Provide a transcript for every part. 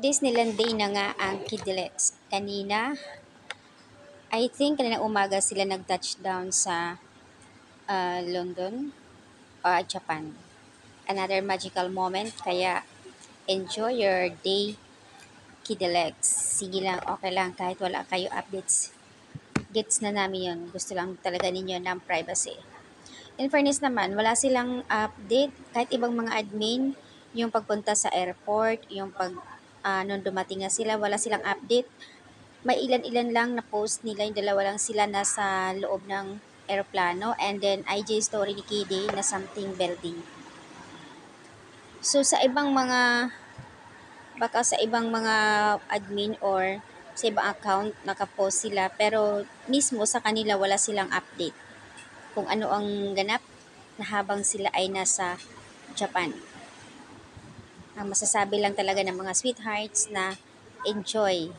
Disneyland Day na nga ang Kidelex. I think kanina umaga sila nag-touchdown sa London o Japan. Another magical moment, kaya enjoy your day, Kidelex. Sige lang, okay lang kahit wala kayo updates. Gets na namin yun. Gusto lang talaga ninyo ng privacy. In fairness naman, wala silang update. Kahit ibang mga admin, yung pagpunta sa airport, yung nung dumating nga sila, wala silang update. May ilan-ilan lang na post nila, yung dalawa lang sila nasa loob ng aeroplano, and then IG story ni Kidi na something building. So baka sa ibang mga admin or sa ibang account nakapost sila, pero mismo sa kanila wala silang update kung ano ang ganap na habang sila ay nasa Japan. Ang masasabi lang talaga ng mga sweethearts na enjoy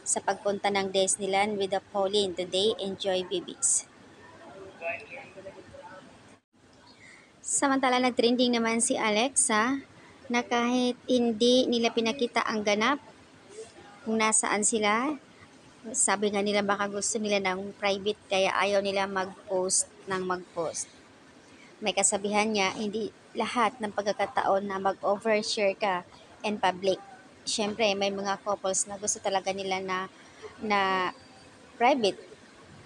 sa pagpunta ng Disneyland with the Pauline today. Enjoy, babies. Samantala, nag-trending naman si Alexa na kahit hindi nila pinakita ang ganap kung nasaan sila, sabi nga nila baka gusto nila ng private kaya ayaw nila mag-post ng mag-post. May kasabihan niya, hindi lahat ng pagkakataon na mag-overshare ka in public. Siyempre, may mga couples na gusto talaga nila na private.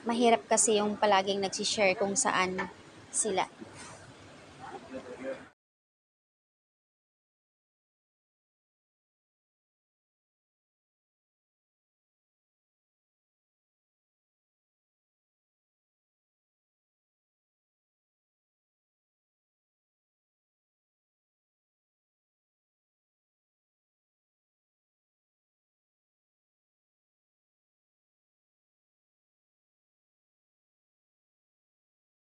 Mahirap kasi yung palaging nagsishare kung saan sila.